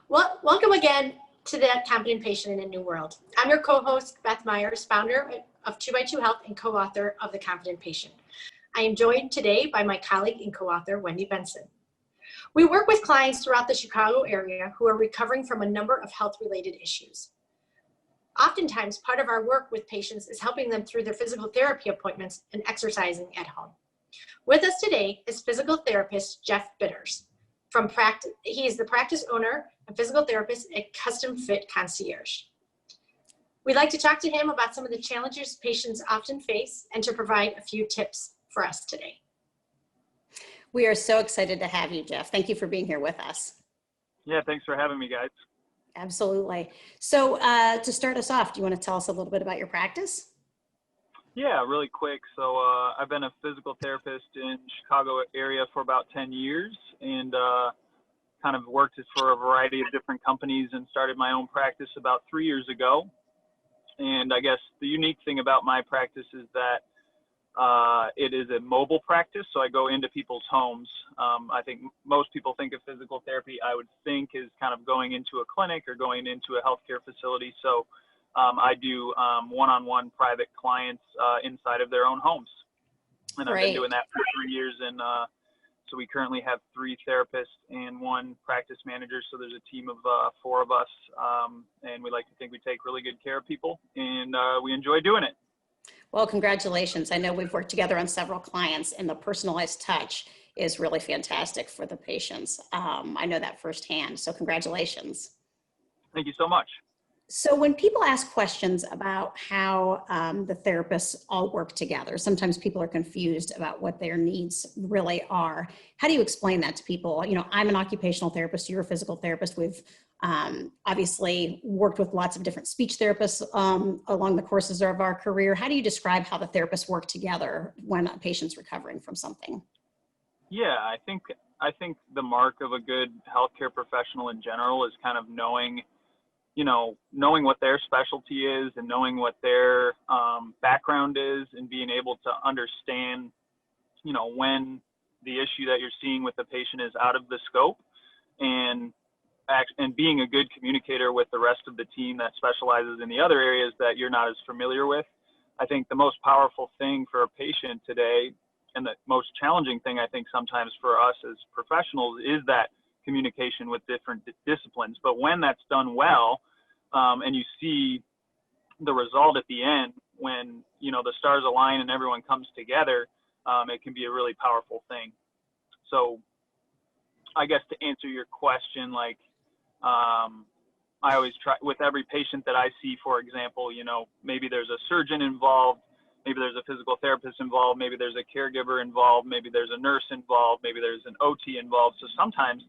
Well, welcome again to the Confident Patient in a New World. I'm your co-host, Beth Myers, founder of 2x2 Health and co-author of The Confident Patient. I am joined today by my colleague and co-author, Wendy Benson. We work with clients throughout the Chicago area who are recovering from a number of health-related issues. Oftentimes, part of our work with patients is helping them through their physical therapy appointments and exercising at home. With us today is physical therapist Jeff Bitters. He is the practice owner and physical therapist at CustomFit Concierge. We'd like to talk to him about some of the challenges patients often face and to provide a few tips for us today. We are so excited to have you, Jeff. Thank you for being here with us. Yeah, thanks for having me, guys. Absolutely. So to start us off, do you want to tell us a little bit about your practice? Yeah, really quick. So I've been a physical therapist in Chicago area for about 10 years and kind of worked for a variety of different companies and started my own practice about 3 years ago. And I guess the unique thing about my practice is that it is a mobile practice. So I go into people's homes. I think most people think of physical therapy, I would think, is kind of going into a clinic or going into a healthcare facility. So I do one-on-one private clients inside of their own homes. And I've been doing that for 3 years. And so we currently have 3 therapists and 1 practice manager. So there's a team of 4 of us. And we like to think we take really good care of people. And we enjoy doing it. Well, congratulations. I know we've worked together on several clients, and the personalized touch is really fantastic for the patients. I know that firsthand. So congratulations. Thank you so much. So when people ask questions about how the therapists all work together, sometimes people are confused about what their needs really are. How do you explain that to people? You know, I'm an occupational therapist, you're a physical therapist. We've obviously worked with lots of different speech therapists along the courses of our career. How do you describe how the therapists work together when a patient's recovering from something? Yeah, I think the mark of a good healthcare professional in general is kind of knowing what their specialty is and knowing what their background is and being able to understand, when the issue that you're seeing with the patient is out of the scope and being a good communicator with the rest of the team that specializes in the other areas that you're not as familiar with. I think the most powerful thing for a patient today, and the most challenging thing I think sometimes for us as professionals, is that communication with different disciplines. But when that's done well, and you see the result at the end, when the stars align and everyone comes together, it can be a really powerful thing. So I guess to answer your question, I always try with every patient that I see, for example, maybe there's a surgeon involved, maybe there's a physical therapist involved, maybe there's a caregiver involved, maybe there's a nurse involved, maybe there's an OT involved. So sometimes,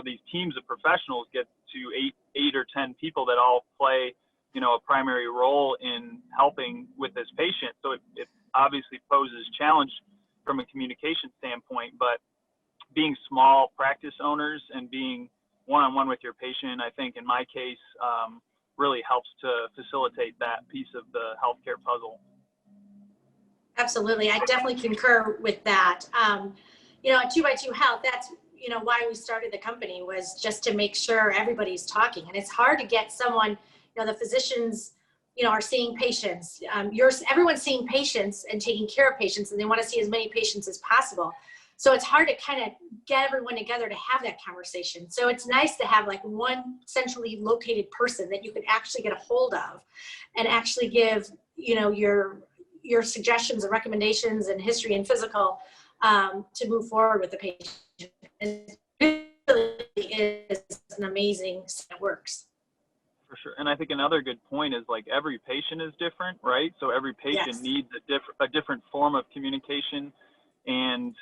these teams of professionals get to 8 or 10 people that all play, a primary role in helping with this patient. So it obviously poses challenge from a communication standpoint, but being small practice owners and being one-on-one with your patient, I think in my case, really helps to facilitate that piece of the healthcare puzzle. Absolutely. I definitely concur with that. At 2x2 Health, that's, why we started the company, was just to make sure everybody's talking. And it's hard to get someone, the physicians, are seeing patients. Everyone's seeing patients and taking care of patients, and they want to see as many patients as possible. So it's hard to kind of get everyone together to have that conversation. So it's nice to have one centrally located person that you can actually get a hold of and actually give, your suggestions and recommendations and history and physical to move forward with the patient. It really is an amazing set of works. For sure. And I think another good point is every patient is different, right? So every patient needs a different form of communication. And,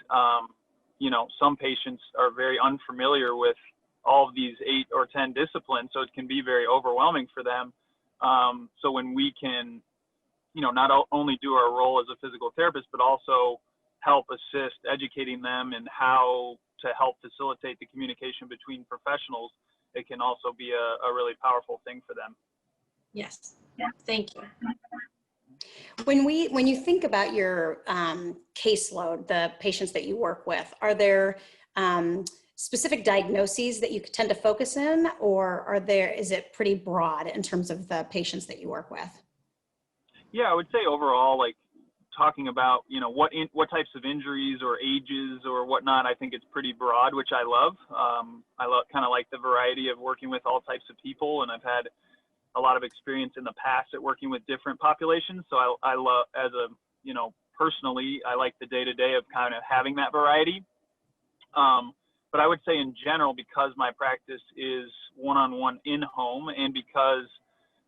some patients are very unfamiliar with all of these 8 or 10 disciplines. So it can be very overwhelming for them. So when we can, not only do our role as a physical therapist, but also help assist educating them in how to help facilitate the communication between professionals, it can also be a really powerful thing for them. Yes. Yeah. Thank you. When you think about your caseload, the patients that you work with, are there specific diagnoses that you tend to focus in, or is it pretty broad in terms of the patients that you work with? Yeah, I would say overall, like talking about, you know, what types of injuries or ages or whatnot, I think it's pretty broad, which I love. Kind of like the variety of working with all types of people, and I've had a lot of experience in the past at working with different populations. So I love, as a, you know, personally, I like the day-to-day of kind of having that variety. But I would say in general, because my practice is one-on-one in-home, and because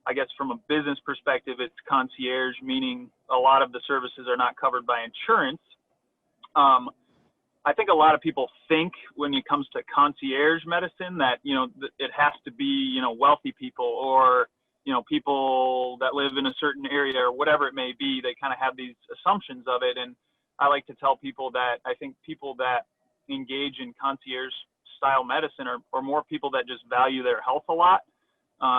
I guess from a business perspective, it's concierge, meaning a lot of the services are not covered by insurance. I think a lot of people think when it comes to concierge medicine that, you know, it has to be, you know, wealthy people or, you know, people that live in a certain area or whatever it may be. They kind of have these assumptions of it. And I like to tell people that I think people that engage in concierge style medicine are more people that just value their health a lot.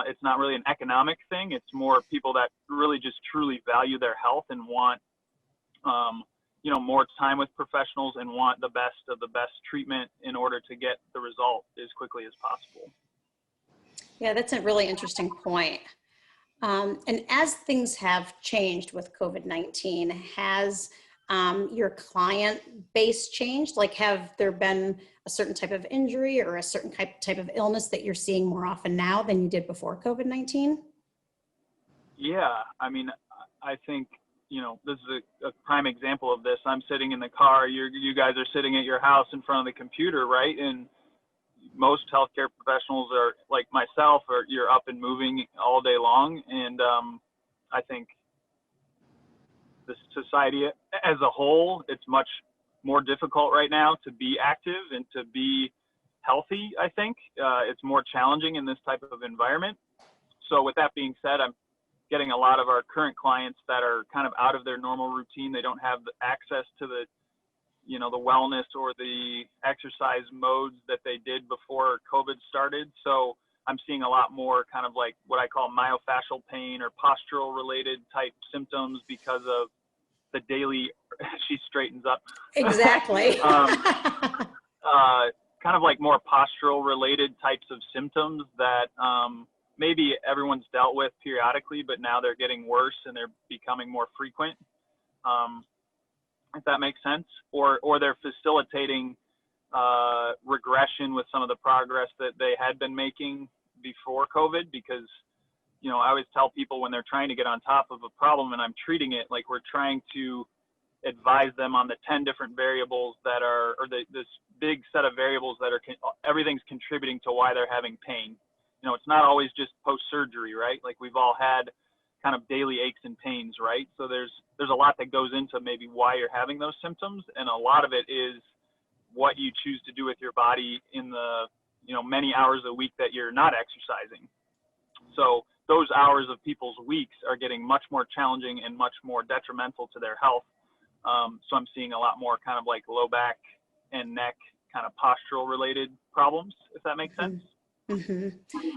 It's not really an economic thing. It's more people that really just truly value their health and want, you know, more time with professionals and want the best of the best treatment in order to get the result as quickly as possible. Yeah, that's a really interesting point. And as things have changed with COVID-19, has your client base changed? Like, have there been a certain type of injury or a certain type of illness that you're seeing more often now than you did before COVID-19? Yeah, I mean, I think, you know, this is a prime example of this. I'm sitting in the car, you guys are sitting at your house in front of the computer, right? And most healthcare professionals are like myself, or you're up and moving all day long. And I think the society as a whole, it's much more difficult right now to be active and to be healthy. I think it's more challenging in this type of environment. So with that being said, I'm getting a lot of our current clients that are kind of out of their normal routine. They don't have the access to the, you know, the wellness or the exercise modes that they did before COVID started. So I'm seeing a lot more kind of like what I call myofascial pain or postural-related type symptoms because of the daily, she straightens up. Exactly. Kind of like more postural-related types of symptoms that maybe everyone's dealt with periodically, but now they're getting worse and they're becoming more frequent. If that makes sense, or they're facilitating regression with some of the progress that they had been making before COVID, because, you know, I always tell people when they're trying to get on top of a problem and I'm treating it, like we're trying to advise them on the 10 different variables that are, or this big set of variables that are, everything's contributing to why they're having pain. You know, it's not always just post-surgery, right? Like we've all had kind of daily aches and pains, right? So there's a lot that goes into maybe why you're having those symptoms. And a lot of it is what you choose to do with your body in the, you know, many hours a week that you're not exercising. So those hours of people's weeks are getting much more challenging and much more detrimental to their health. So I'm seeing a lot more kind of like low back and neck kind of postural related problems, if that makes sense. Mm-hmm.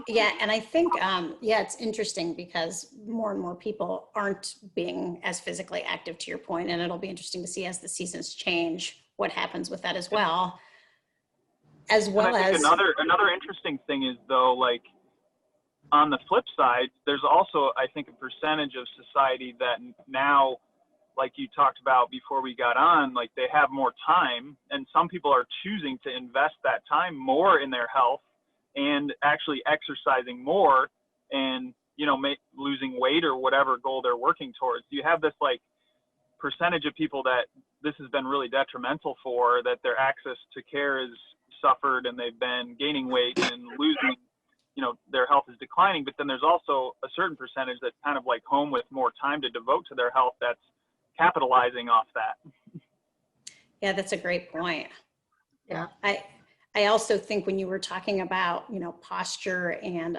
Yeah. And I think, yeah, it's interesting because more and more people aren't being as physically active, to your point, and it'll be interesting to see as the seasons change what happens with that as well. As well as another interesting thing is, though, like on the flip side, there's also, I think, a percentage of society that now, like you talked about before we got on, like they have more time, and some people are choosing to invest that time more in their health and actually exercising more and, you know, losing weight or whatever goal they're working towards. You have this like percentage of people that this has been really detrimental for, that their access to care is suffered and they've been gaining weight and losing, you know, their health is declining. But then there's also a certain percentage that's kind of like home with more time to devote to their health that's capitalizing off that. Yeah, that's a great point. Yeah. I also think when you were talking about, you know, posture and,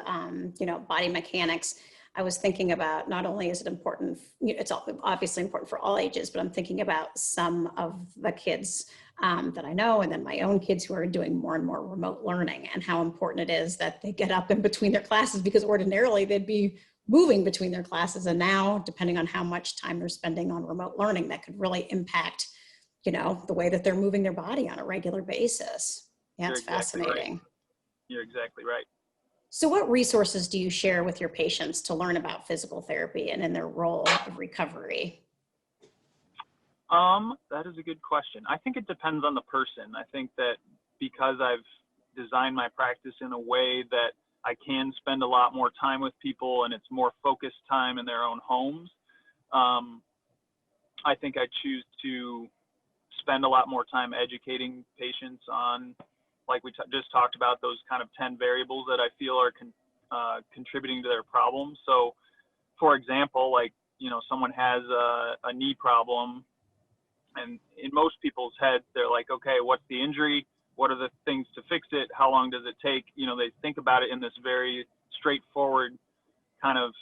you know, body mechanics, I was thinking about not only is it important, it's obviously important for all ages, but I'm thinking about some of the kids that I know, and then my own kids who are doing more and more remote learning, and how important it is that they get up in between their classes, because ordinarily they'd be moving between their classes. And now, depending on how much time they're spending on remote learning, that could really impact, you know, the way that they're moving their body on a regular basis. Yeah, it's fascinating. You're exactly right. So what resources do you share with your patients to learn about physical therapy and in their role of recovery? That is a good question. I think it depends on the person. I think that because I've designed my practice in a way that I can spend a lot more time with people and it's more focused time in their own homes, I think I choose to spend a lot more time educating patients on, like we just talked about, those kind of 10 variables that I feel are contributing to their problems. So, for example, like, someone has a knee problem, and in most people's heads, they're like, okay, what's the injury? What are the things to fix it? How long does it take? They think about it in this very straightforward kind of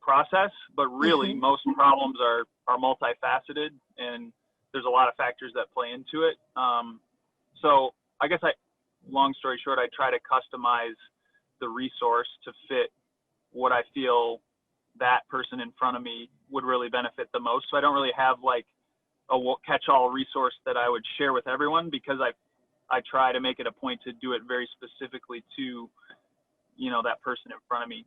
process, but really most problems are multifaceted, and there's a lot of factors that play into it. So I guess long story short, I try to customize the resource to fit what I feel that person in front of me would really benefit the most. So I don't really have like a catch-all resource that I would share with everyone, because I try to make it a point to do it very specifically to, that person in front of me,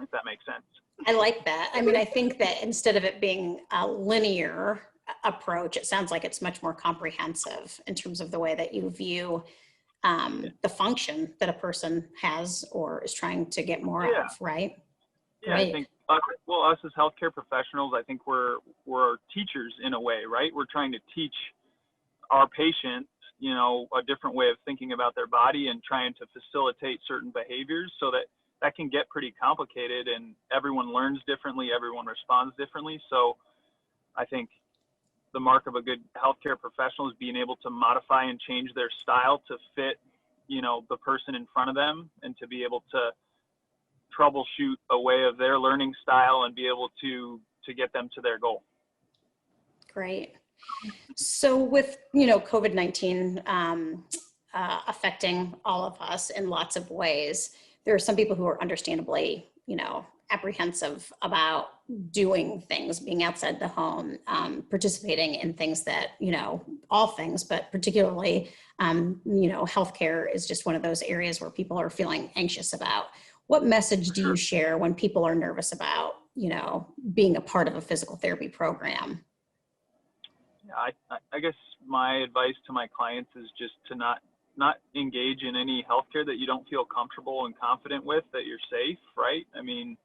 if that makes sense. I like that. I mean, I think that instead of it being a linear approach, it sounds like it's much more comprehensive in terms of the way that you view the function that a person has or is trying to get more of, right? Yeah, Great. I think us as healthcare professionals, I think we're teachers in a way, right? We're trying to teach our patients, a different way of thinking about their body and trying to facilitate certain behaviors, so that can get pretty complicated, and everyone learns differently, everyone responds differently. So I think the mark of a good healthcare professional is being able to modify and change their style to fit, the person in front of them, and to be able to troubleshoot a way of their learning style and be able to get them to their goal. Great. So with, COVID-19 affecting all of us in lots of ways, there are some people who are understandably, apprehensive about doing things, being outside the home, participating in things that, all things, but particularly, healthcare is just one of those areas where people are feeling anxious about. What message do you share when people are nervous about, being a part of a physical therapy program? I guess my advice to my clients is just to not engage in any healthcare that you don't feel comfortable and confident with, that you're safe, right? I mean,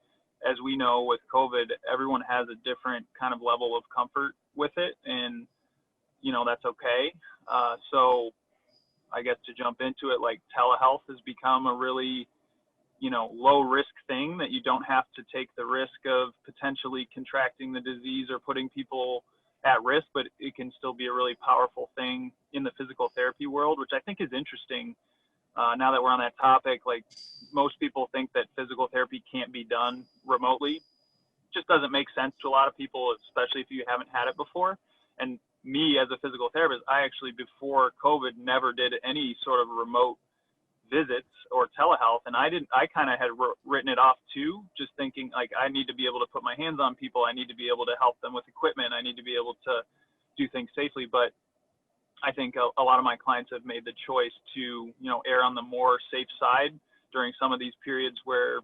as we know with COVID, everyone has a different kind of level of comfort with it, and, that's okay. So I guess to jump into it, like, telehealth has become a really, low risk thing, that you don't have to take the risk of potentially contracting the disease or putting people at risk, but it can still be a really powerful thing in the physical therapy world, which I think is interesting. Now that we're on that topic, like, most people think that physical therapy can't be done remotely. It just doesn't make sense to a lot of people, especially if you haven't had it before. And me as a physical therapist, I actually, before COVID, never did any sort of remote visits or telehealth, and I kind of had written it off too, just thinking like, I need to be able to put my hands on people, I need to be able to help them with equipment, I need to be able to do things safely. But I think a lot of my clients have made the choice to, err on the more safe side during some of these periods where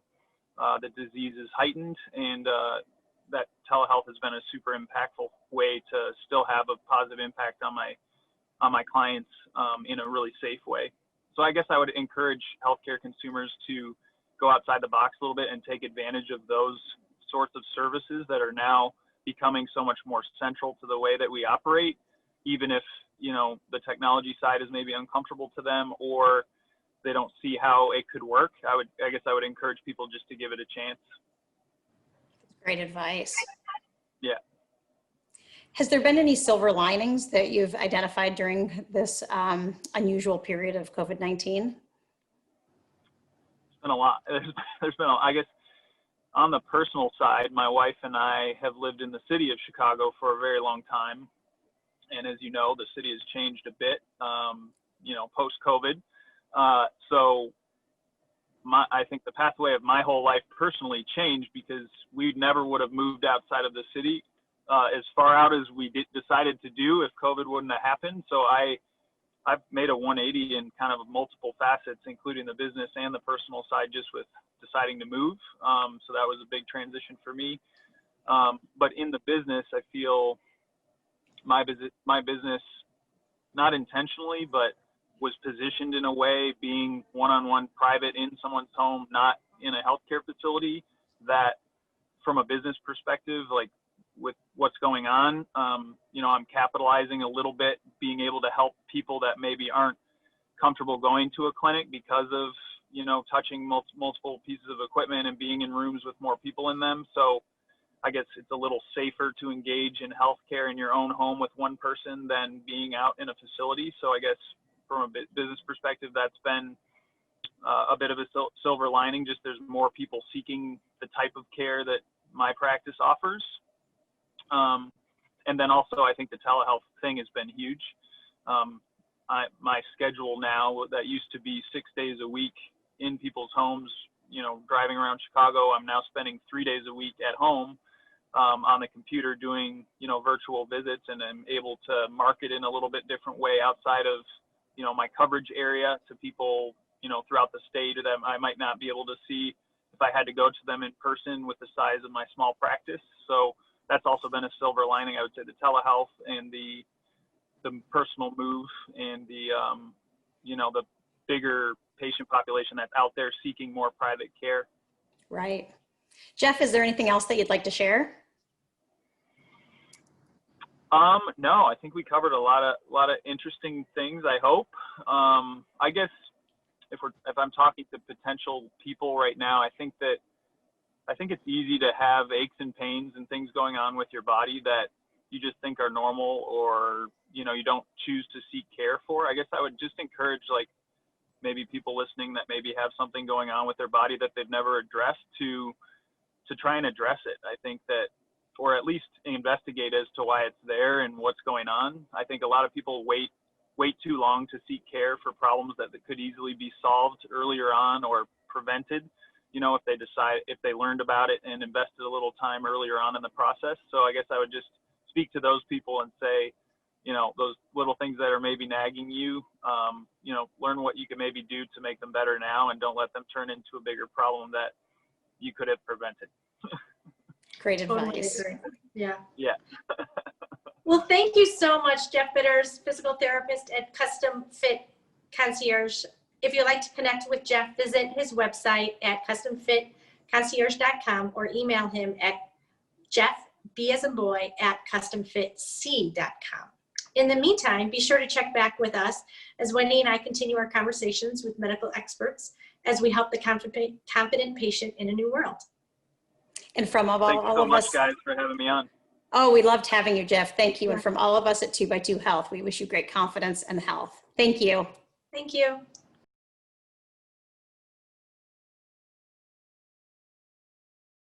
the disease is heightened, and that telehealth has been a super impactful way to still have a positive impact on my clients in a really safe way. So I guess I would encourage healthcare consumers to go outside the box a little bit and take advantage of those sorts of services that are now becoming so much more central to the way that we operate, even if, the technology side is maybe uncomfortable to them, or they don't see how it could work. I guess I would encourage people just to give it a chance. Great advice. Yeah. Has there been any silver linings that you've identified during this unusual period of COVID-19? It's been a lot. There's been, I guess, on the personal side, my wife and I have lived in the city of Chicago for a very long time. And as you know, the city has changed a bit, post-COVID. So I think the pathway of my whole life personally changed, because we never would have moved outside of the city as far out as we decided to do if COVID wouldn't have happened. So I I've made a 180 in kind of multiple facets, including the business and the personal side, just with deciding to move. So that was a big transition for me. But in the business, I feel my business, not intentionally, but was positioned in a way, being one-on-one private in someone's home, not in a healthcare facility, that from a business perspective, like with what's going on, I'm capitalizing a little bit, being able to help people that maybe aren't comfortable going to a clinic because of, touching multiple pieces of equipment and being in rooms with more people in them. So I guess it's a little safer to engage in healthcare in your own home with one person than being out in a facility. So I guess from a business perspective, that's been a bit of a silver lining. Just there's more people seeking the type of care that my practice offers. And then also I think the telehealth thing has been huge. My schedule now, that used to be 6 days a week in people's homes, driving around Chicago, I'm now spending 3 days a week at home on the computer doing, virtual visits, and I'm able to market in a little bit different way outside of, my coverage area to people, throughout the state that I might not be able to see if I had to go to them in person with the size of my small practice. So that's also been a silver lining. I would say the telehealth and the personal move and the bigger patient population that's out there seeking more private care. Right. Jeff, is there anything else that you'd like to share? No, I think we covered a lot of interesting things, I hope. I guess if I'm talking to potential people right now, I think it's easy to have aches and pains and things going on with your body that you just think are normal, or, you don't choose to seek care for. I guess I would just encourage, like, maybe people listening that maybe have something going on with their body that they've never addressed to try and address it. I think that, or at least investigate as to why it's there and what's going on. I think a lot of people wait too long to seek care for problems that could easily be solved earlier on or prevented, if they learned about it and invested a little time earlier on in the process. So I guess I would just speak to those people and say, those little things that are maybe nagging you, learn what you can maybe do to make them better now, and don't let them turn into a bigger problem that you could have prevented. Great Totally advice. agree. Yeah. Yeah. Well, thank you so much, Jeff Bitters, physical therapist at CustomFit Concierge. If you'd like to connect with Jeff, visit his website at customfitconcierge.com or email him at jeffb@customfitc.com. In the meantime, be sure to check back with us as Wendy and I continue our conversations with medical experts as we help the confident patient in a new world. And from all Thank you so of much, us, guys, for having me on. oh, we loved having you, Jeff. Thank you. And from all of us at 2x2 Health, we wish you great confidence and health. Thank you. Thank you.